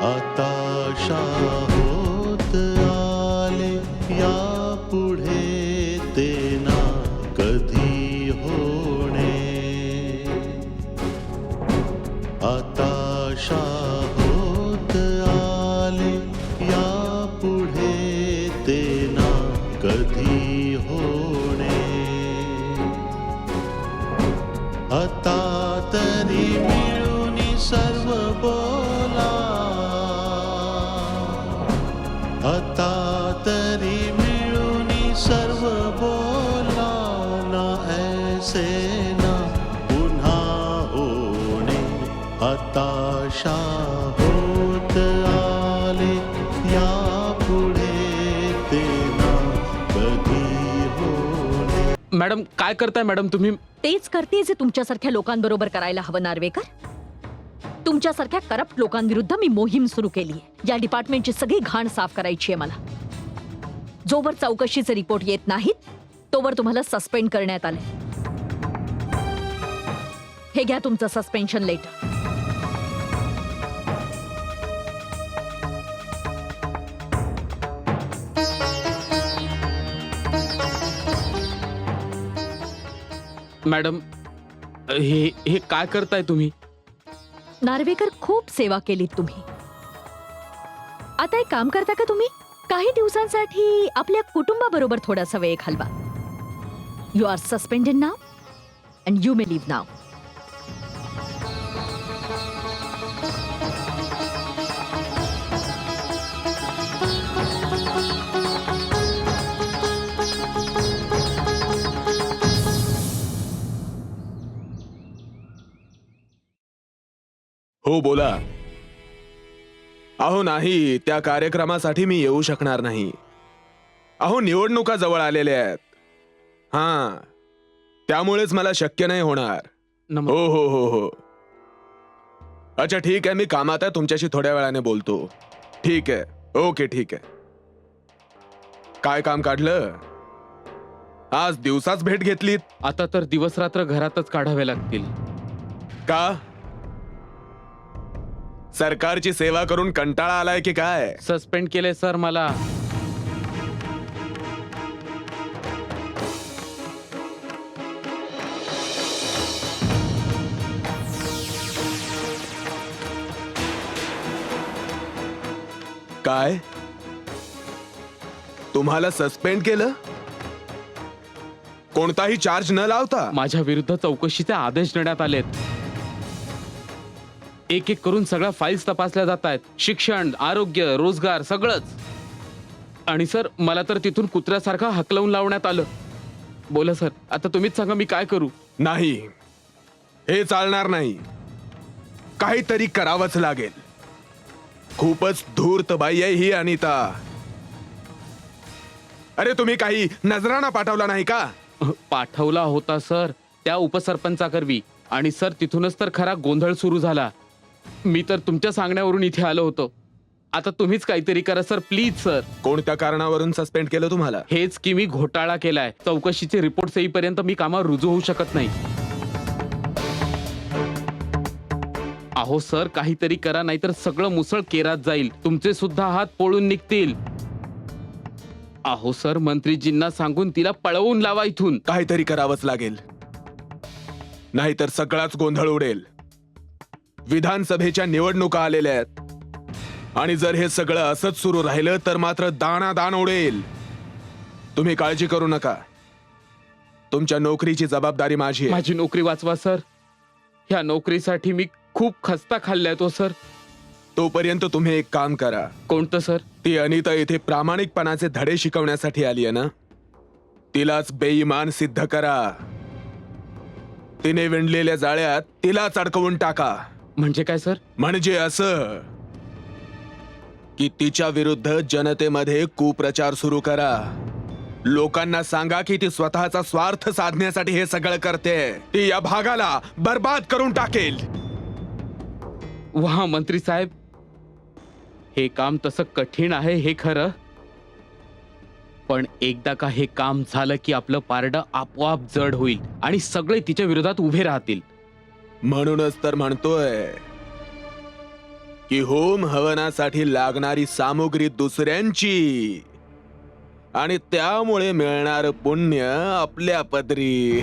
आता होत आले या पुढे ते ना कधी होणे. आता होत आले या पुढे ते ना कधी होणे. आता तरी मिळून सर्व बोला. आता तरी मिळून सर्व बोला ना ऐसे ना पुन्हा होणे. हताशा होत आले या पुढे ते ना कधी होणे. मॅडम काय करताय मॅडम तुम्ही? तेच करते जे तुमच्यासारख्या लोकांबरोबर करायला हवं नार्वेकर. तुमच्यासारख्या करप्ट लोकांविरुद्ध मी मोहीम सुरू केली आहे. या डिपार्टमेंटची सगळी घाण साफ करायची आहे मला. जोवर चौकशीचे रिपोर्ट येत नाहीत तोवर तुम्हाला सस्पेंड करण्यात आले. हे घ्या तुमचं सस्पेन्शन लेटर. मॅडम हे काय करताय तुम्ही? नार्वेकर खूप सेवा केलीत तुम्ही. आता एक काम करता का तुम्ही? काही दिवसांसाठी आपल्या कुटुंबाबरोबर थोडासा वेळ घालवा. You are suspended now and you may leave now. हो बोला. अहो नाही, त्या कार्यक्रमासाठी मी येऊ शकणार नाही. अहो निवडणुका जवळ आलेल्या आहेत. हां, त्यामुळेच मला शक्य नाही होणार. हो हो हो हो. अच्छा ठीक आहे, मी कामात आहे, तुमच्याशी थोड्या वेळाने बोलतो. ठीक आहे, ओके ठीक आहे. काय काम काढलं? आज दिवसाच भेट घेतलीत? आता तर दिवस रात्र घरातच काढावे लागतील. का? सरकारची सेवा करून कंटाळा आलाय की काय? सस्पेंड केले सर मला. काय? तुम्हाला सस्पेंड केलं? कोणताही चार्ज न लावता? माझ्या विरुद्ध चौकशीचे आदेश देण्यात आलेत. एक एक करून सगळ्या फाईल्स तपासल्या जात आहेत. शिक्षण, आरोग्य, रोजगार सगळंच. आणि सर मला तर तिथून कुत्र्यासारखा हकलवून लावण्यात आलं. बोला सर, आता तुम्हीच सांगा मी काय करू? नाही, हे चालणार नाही. काहीतरी करावंच लागेल. खूपच धूर्त बाई आहे ही अनिता. अरे तुम्ही काही नजराणा पाठवला नाही का? पाठवला होता सर, त्या उपसरपंचाकरवी. आणि सर तिथूनच तर खरा गोंधळ सुरू झाला. मी तर तुमच्या सांगण्यावरून इथे आलो होतो. आता तुम्हीच काहीतरी करा सर, प्लीज सर. कोणत्या कारणावरून सस्पेंड केलं तुम्हाला? हेच की मी घोटाळा केलाय. चौकशीचे रिपोर्ट येईपर्यंत मी कामावर रुजू होऊ शकत नाही. अहो सर काहीतरी करा, नाहीतर सगळं मुसळ केरात जाईल. तुमचे सुद्धा हात पोळून निघतील. अहो सर मंत्रीजींना सांगून तिला पळवून लावा इथून. काहीतरी करावंच लागेल, नाहीतर सगळाच गोंधळ उडेल. विधानसभेच्या निवडणुका आलेल्या आहेत आणि जर हे सगळं असंच सुरू राहिलं तर मात्र दाणादाण उडेल. तुम्ही काळजी करू नका. तुमच्या नोकरीची जबाबदारी माझी आहे. माझी नोकरी वाचवा सर. ह्या नोकरीसाठी मी खूप खस्ता खाल्लाय तो सर. तोपर्यंत तुम्ही एक काम करा. कोणतं सर? ती अनिता इथे प्रामाणिकपणाचे धडे शिकवण्यासाठी आली आहे ना, तिलाच बेईमान सिद्ध करा. तिने विणलेल्या जाळ्यात तिलाच अडकवून टाका. म्हणजे काय सर? म्हणजे असं की तिच्या विरुद्ध जनतेमध्ये कुप्रचार सुरू करा. लोकांना सांगा की ती स्वतःचा स्वार्थ साधण्यासाठी हे सगळं करते. ती या भागाला बर्बाद करून टाकेल. वा मंत्री साहेब, हे काम तसं कठीण आहे हे खरं, पण एकदा का हे काम झालं की आपलं पारडं आपोआप जड होईल आणि सगळे तिच्या विरोधात उभे राहतील. म्हणूनच तर म्हणतोय की होम हवनासाठी लागणारी सामुग्री दुसऱ्यांची आणि त्यामुळे मिळणार पुण्य आपल्या पदरी.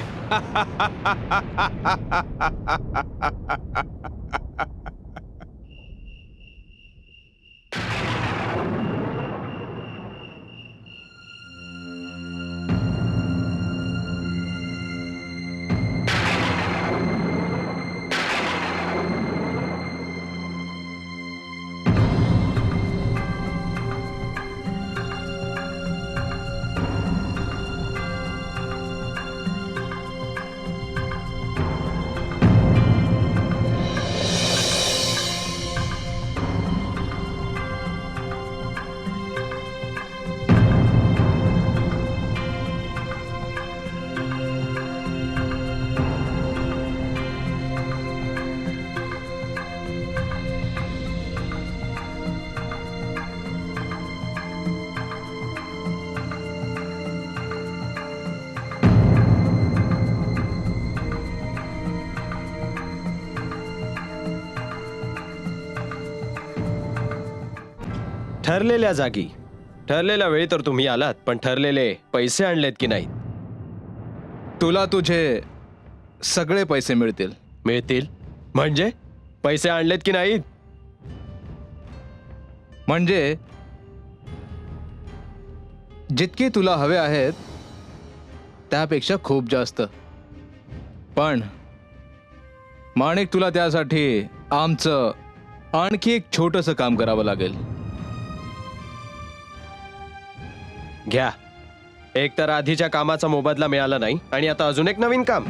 ठरलेल्या जागी ठरलेल्या वेळी तर तुम्ही आलात, पण ठरलेले पैसे आणलेत की नाहीत? तुला तुझे सगळे पैसे मिळतील. मिळतील म्हणजे पैसे आणलेत की नाहीत? म्हणजे जितके तुला हवे आहेत त्यापेक्षा खूप जास्त. पण माणिक, तुला त्यासाठी आमचं आणखी एक छोटंसं काम करावं लागेल. घ्या. एक तर आधीच्या कामाचा मोबदला मिळाला नाही आणि आता अजून एक नवीन काम.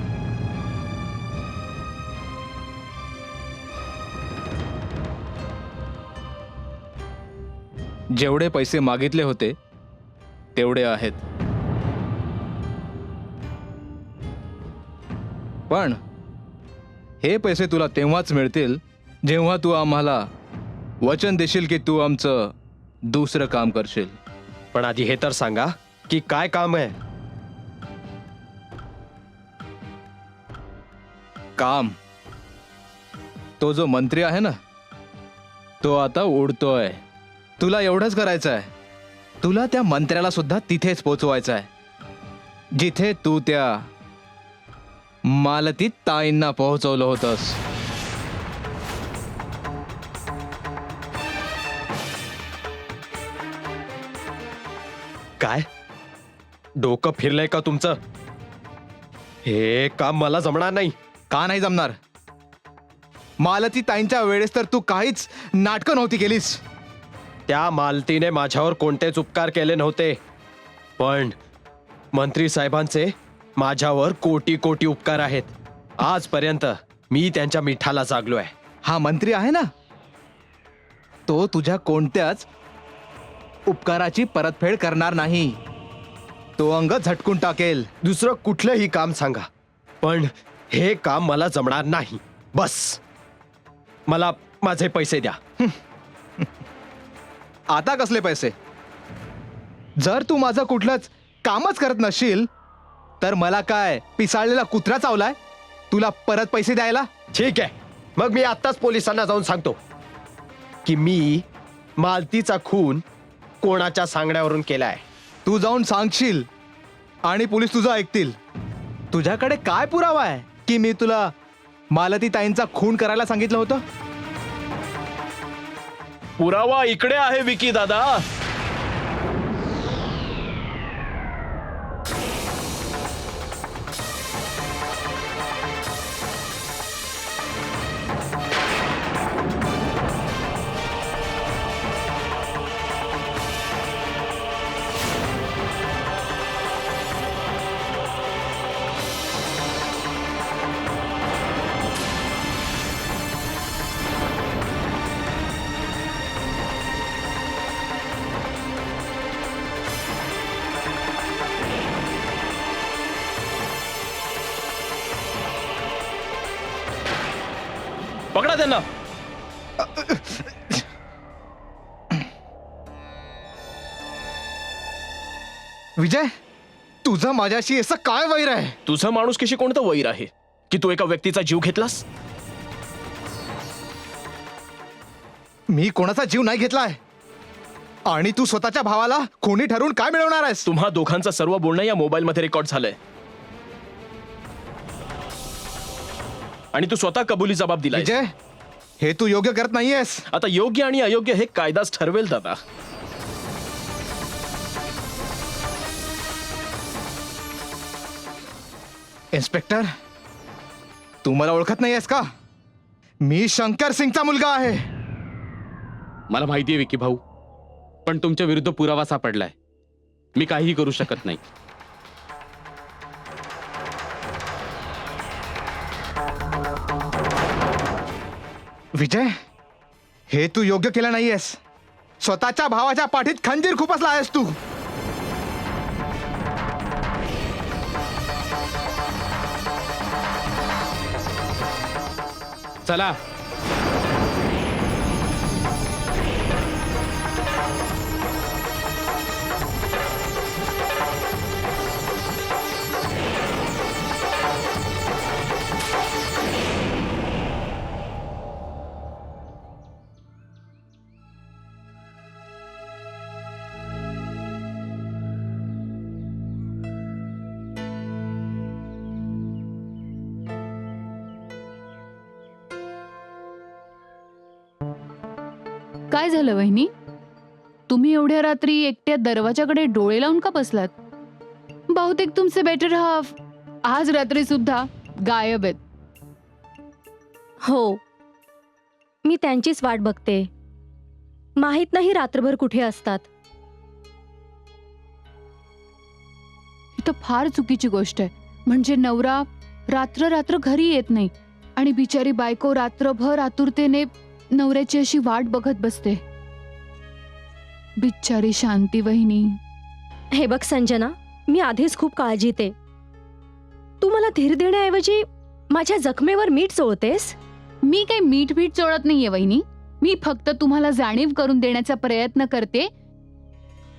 जेवढे पैसे मागितले होते तेवढे आहेत, पण हे पैसे तुला तेव्हाच मिळतील जेव्हा तू आम्हाला वचन देशील की तू आमचं दुसरं काम करशील. पण आधी हे तर सांगा की काय काम आहे? काम? तो जो मंत्री आहे ना, तो आता उडतोय. तुला एवढंच करायचं आहे. तुला त्या मंत्र्याला सुद्धा तिथेच पोचवायचं आहे जिथे तू त्या मालती ताईंना पोहोचवलं होतंस. काय डोकं फिरलंय का तुमचं? हे काम मला जमणार नाही. का नाही जमणार? मालती ताईंच्या वेळेस तर तू काहीच नाटकं नव्हती केलीस. त्या मालतीने माझ्यावर कोणतेच उपकार केले नव्हते, पण मंत्री साहेबांचे माझ्यावर कोटी कोटी उपकार आहेत. आजपर्यंत मी त्यांच्या मिठाला जागलोय. हा मंत्री आहे ना, तो तुझ्या कोणत्याच उपकाराची परतफेड करणार नाही. तो अंग झटकून टाकेल. दुसरं कुठलंही काम सांगा, पण हे काम मला जमणार नाही. बस, मला माझे पैसे द्या. आता कसले पैसे? जर तू माझं कुठलंच कामच करत नसशील तर मला काय पिसाळलेला कुत्रा चावलाय तुला परत पैसे द्यायला? ठीक आहे, मग मी आत्ताच पोलिसांना जाऊन सांगतो की मी मालतीचा खून कोणाच्या सांगण्यावरून केलाय. तू जाऊन सांगशील आणि पोलीस तुझं ऐकतील. तुझ्याकडे काय पुरावा आहे की मी तुला मालती ताईंचा खून करायला सांगितलं होतं? पुरावा इकडे आहे विकी दादा. पकडा त्यांना. विजय, तुझं माझ्याशी असं काय वैर आहे? तुझं माणूस कशी कोणतं वैर आहे की तू एका व्यक्तीचा जीव घेतलास? मी कोणाचा जीव नाही घेतलाय. आणि तू स्वतःच्या भावाला कोणी ठरवून काय मिळवणार आहेस? तुम्हा दोघांचं सर्व बोलणं या मोबाईल मध्ये रेकॉर्ड झालंय आणि तू स्वतः कबुली जबाब दिलाय. विजय, हे तू योग्य करत नाहीयेस. आता योग्य आणि अयोग्य हे कायदाच ठरवेल दादा. इन्स्पेक्टर, तू मला ओळखत नाहीयेस का? मी शंकर सिंगचा मुलगा आहे. मला माहिती आहे विकी भाऊ, पण तुमच्या विरुद्ध पुरावा सापडलाय. मी काहीही करू शकत नाही. विजय, हे तू योग्य केलं नाहीयेस. स्वतःच्या भावाच्या पाठीत खंजीर खुपसला आहेस तू. चला. काय झालं वहिनी? तुम्ही एवढ्या रात्री एकट्या दरवाजाकडे डोळे लावून का बसलात? बहुतेक तुमचे बेटर हाफ आज रात्री सुद्धा गायब आहेत. हो, मी त्यांचीच वाट बघते. माहित नाही रात्रभर कुठे असतात. ही तर फार चुकीची गोष्ट आहे. म्हणजे नवरा रात्र रात्र घरी येत नाही आणि बिचारी बायको रात्रभर आतुरतेने नवऱ्याची अशी वाट बघत बसते. बिचारी शांती वहिनी. हे बघ संजना, मी आधीच खूप काळजीत आहे. तू मला धीर देण्याऐवजी माझ्या जखमेवर मीठ चोळतेस. मी काही मीठ भीठ चोळत नाहीये वहिनी. मी फक्त तुम्हाला जाणीव करून देण्याचा प्रयत्न करते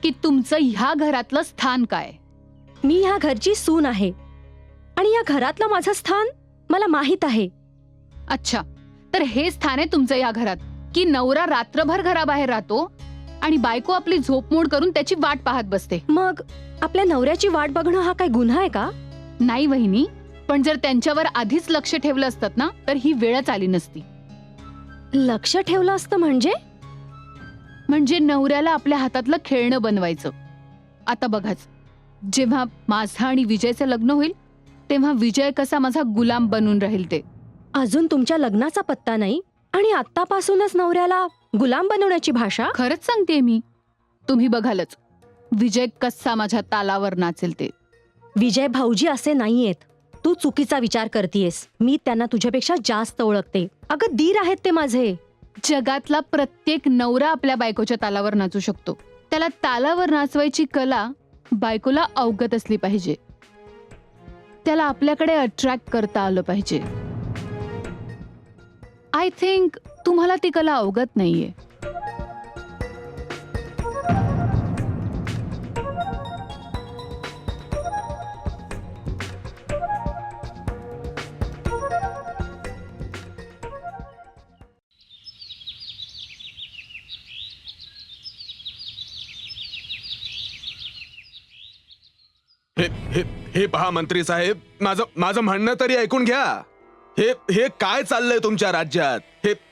की तुमचं ह्या घरातलं स्थान काय. मी ह्या घरची सून आहे आणि या घरातलं माझं स्थान मला माहित आहे. अच्छा, तर हे स्थान आहे तुमचं या घरात की नवरा रात्रभर घराबाहेर राहतो आणि बायको आपली झोपमोड करून त्याची वाट पाहत बसते. मग आपल्या नवऱ्याची वाट बघणं हा काय गुन्हा आहे का? नाही वहिनी, पण जर त्यांच्यावर आधीच लक्ष ठेवलं असतं ना तर ही वेळच आली नसती. लक्ष ठेवलं असतं म्हणजे नवऱ्याला आपल्या हातातलं खेळणं बनवायचं. आता बघाच, जेव्हा माझं आणि विजयचं लग्न होईल तेव्हा विजय कसा माझा गुलाम बनून राहील ते. अजून तुमच्या लग्नाचा पत्ता नाही आणि आत्तापासूनच नवऱ्याला गुलाम बनवण्याची भाषा. खरंच सांगते मी, तुम्ही बघालच विजय कसा माझ्या तालावर नाचेल ते. विजय भाऊजी असे नाहीयेत. तू चुकीचा विचार करतेयस. मी त्यांना तुझ्यापेक्षा जास्त ओळखते. अगं, दीर आहेत ते माझे. जगातला प्रत्येक नवरा आपल्या बायकोच्या तालावर नाचू शकतो. त्याला तालावर नाचवायची कला बायकोला अवगत असली पाहिजे. त्याला आपल्याकडे अट्रॅक्ट करता आलं पाहिजे. आय थिंक तुम्हाला ती कला अवगत नाहीये. हे पहा मंत्री साहेब, माझं म्हणणं तरी ऐकून घ्या. हे काय चाललंय तुमच्या राज्यात?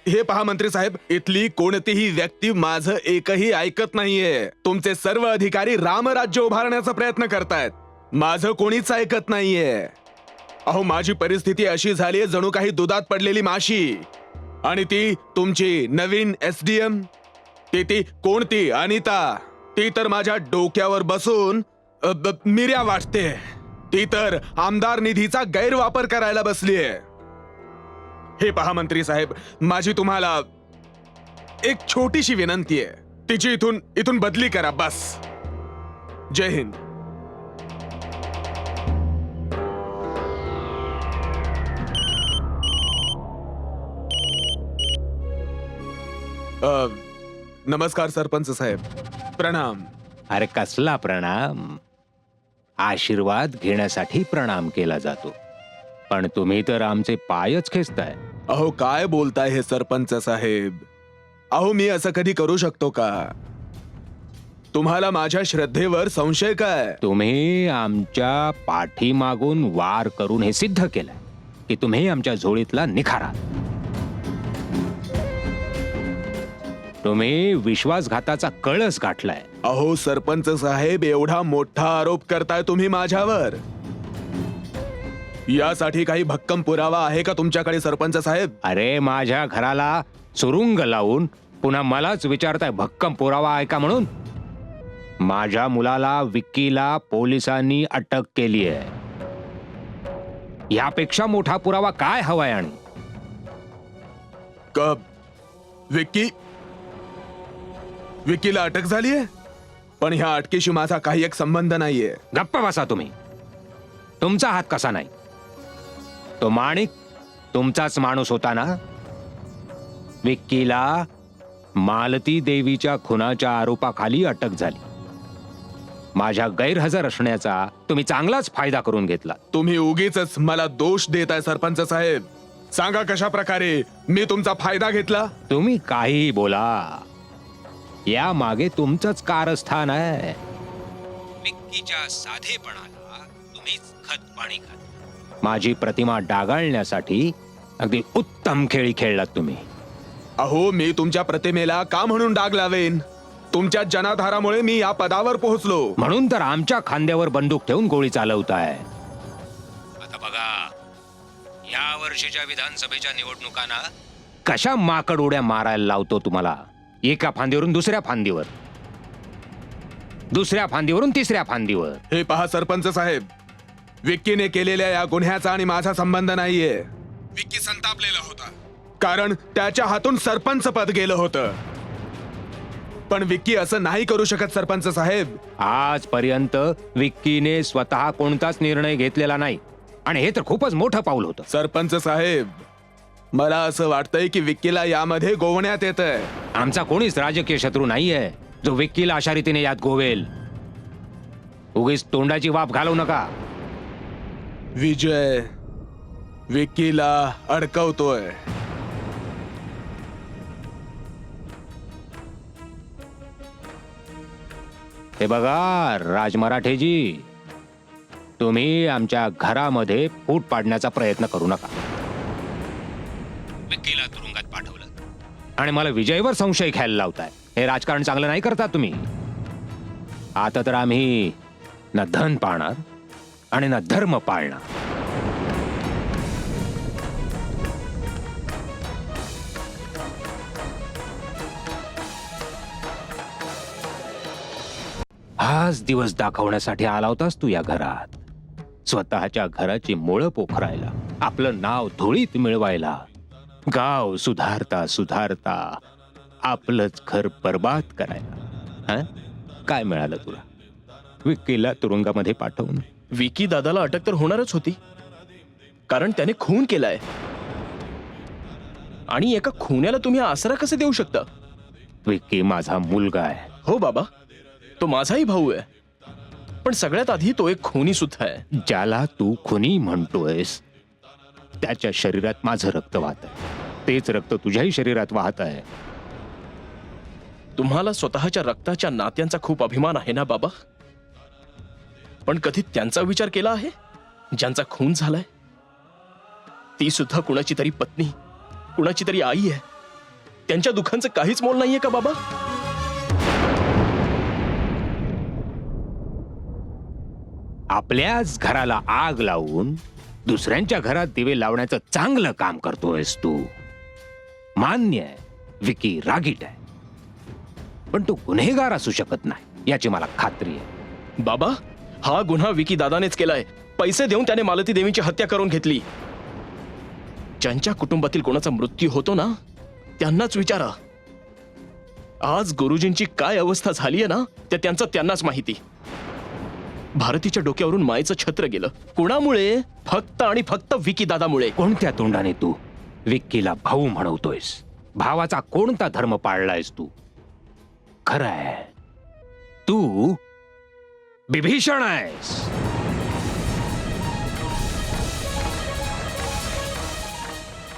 हे पहा मंत्री साहेब, इथली कोणतीही व्यक्ती माझं एकही ऐकत नाहीये. तुमचे सर्व अधिकारी रामराज्य उभारण्याचा प्रयत्न करतायत. माझं कोणीच ऐकत नाहीये. अहो, माझी परिस्थिती अशी झालीये जणू काही दुधात पडलेली माशी. आणि ती तुमची नवीन SDM, ती कोणती अनिता, ती तर माझ्या डोक्यावर बसून मिऱ्या वाटते. ती तर आमदार निधीचा गैरवापर करायला बसलीये. हे पहा मंत्री साहेब, माझी तुम्हाला एक छोटीशी विनंती आहे. तिची इथून बदली करा बस. जय हिंद. नमस्कार सरपंच साहेब. प्रणाम. अरे कसला प्रणाम. आशीर्वाद घेण्यासाठी प्रणाम केला जातो, पण तुम्ही तर आमचे पायच खेचताय. अहो काय बोलताय हे सरपंच साहेब. अहो मी असं कधी करू शकतो का? तुम्हाला माझ्या श्रद्धेवर संशय काय? तुम्ही आमच्या पाठीमागून वार करून हे सिद्ध केलंय की तुम्ही आमच्या झोळीतला निखारा. तुम्ही विश्वासघाताचा कळस गाठलाय. अहो सरपंच साहेब, एवढा मोठा आरोप करताय तुम्ही माझ्यावर. यासाठी काही भक्कम पुरावा आहे का तुमच्याकडे सरपंच साहेब? अरे माझ्या घराला सुरुंग लावून पुन्हा मलाच विचारताय भक्कम पुरावा आहे का म्हणून? माझ्या मुलाला विक्कीला पोलिसांनी अटक केली आहे. यापेक्षा मोठा पुरावा काय हवाय? आणि विक्कीला अटक झालीये, पण ह्या अटकेशी माझा काही एक संबंध नाहीये. गप्प बसा तुम्ही. तुमचा हात कसा नाही? तो माणिक तुमचाच माणूस होता ना? विक्कीला मालती देवीच्या खुनाच्या आरोपाखाली अटक झाली. माझ्या गैरहजर असण्याचा तुम्ही चांगलाच फायदा करून घेतला. तुम्ही उगीच मला दोष देताय सरपंच साहेब. सांगा कशा प्रकारे मी तुमचा फायदा घेतला? तुम्ही काहीही बोला, या मागे तुमचंच कारस्थान आहे. विक्कीच्या साधेपणाला तुम्हीच खत पाणी घातलं. माझी प्रतिमा डागाळण्यासाठी अगदी उत्तम खेळी खेळलात तुम्ही. अहो मी तुमच्या प्रतिमेला का म्हणून डाग लावेन? तुमच्या जनाधारामुळे मी या पदावर पोहोचलो. म्हणून तर आमच्या खांद्यावर बंदूक ठेवून गोळी चालवताय. आता बघा, या वर्षीच्या विधानसभेच्या निवडणुकांना कशा माकड उड्या मारायला लावतो तुम्हाला. एका फांदीवरून दुसऱ्या फांदीवर, दुसऱ्या फांदीवरून तिसऱ्या फांदीवर. हे पहा सरपंच साहेब, विक्कीने केलेल्या या गुन्ह्याचा आणि माझा संबंध नाहीये. विक्की संतापलेला होता कारण त्याच्या हातून सरपंच पद गेलं होतं. पण विक्की असं नाही करू शकत सरपंच साहेब. आजपर्यंत विक्कीने स्वतः कोणताच निर्णय घेतलेला नाही, आणि हे तर खूपच मोठं पाऊल होतं. सरपंच साहेब, मला असं वाटतंय की विक्कीला यामध्ये गोवण्यात येतंय. आमचा कोणीच राजकीय शत्रू नाहीये जो विक्कीला अशा रीतीने यात गोवेल. उगीच तोंडाची वाफ घालवू नका. विजय विक्कीला अडकवतोय. हे बघा राजमराठेजी, तुम्ही आमच्या घरामध्ये फूट पाडण्याचा प्रयत्न करू नका. विक्कीला तुरुंगात पाठवलं आणि मला विजयवर संशय घ्यायला लावताय. हे राजकारण चांगलं नाही करता तुम्ही. आता तर आम्ही ना धन पाळणार आणि ना धर्म पाळणार. हाच दिवस दाखवण्यासाठी आला होतास तू या घरात. स्वतःच्या घराची मुळं पोखरायला, आपलं नाव धुळीत मिळवायला, गाव सुधारता सुधारता आपलंच घर बर्बाद करायला. हं? काय मिळालं तुला? विक्कीला तुरुंगामध्ये पाठवून. विकी दादाला अटक तर होणारच होती, कारण त्याने खून केलाय. आणि एका खुन्याला तुम्ही आसरा कसे देऊ शकता? विक्की माझा मुलगा आहे. हो बाबा, तो माझाही भाऊ आहे, पण सगळ्यात आधी तो एक खुनी सुद्धा आहे. ज्याला तू खुनी म्हणतोयस त्याच्या शरीरात माझं रक्त वाहत आहे. तेच रक्त तुझ्याही शरीरात वाहत आहे. तुम्हाला स्वतःच्या रक्ताच्या नात्यांचा खूप अभिमान आहे ना बाबा? पण कधी त्यांचा विचार केला आहे ज्यांचा खून झालाय? ती सुद्धा कुणाची तरी पत्नी, कुणाची तरी आई आहे. त्यांच्या दुःखांचं काहीच मोल नाहीये का बाबा? आपल्याच घराला आग लावून दुसऱ्यांच्या घरात दिवे लावण्याचं चांगलं काम करतोयस तू. मान्य आहे, विकी रागीट आहे, पण तो गुन्हेगार असू शकत नाही याची मला खात्री आहे. बाबा, हा गुन्हा विकी दादानेच केलाय. पैसे देऊन त्याने मालती देवीची हत्या करून घेतली. ज्यांच्या कुटुंबातील कोणाचा मृत्यू होतो ना, त्यांनाच विचारा. आज गुरुजींची काय अवस्था झालीये ना, ते त्यांचं त्यांनाच माहिती. भारतीच्या डोक्यावरून मायेचं छत्र गेलं. कुणामुळे? फक्त आणि फक्त विकी दादामुळे. कोणत्या तोंडाने तू विक्कीला भाऊ म्हणवतोयस? भावाचा कोणता धर्म पाळलायस तू? खरंय, तू विभीषण आहेस.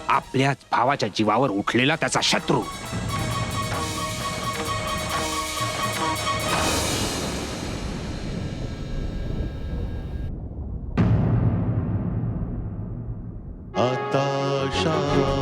आपल्याच भावाच्या जीवावर उठलेला त्याचा शत्रू. आता शांत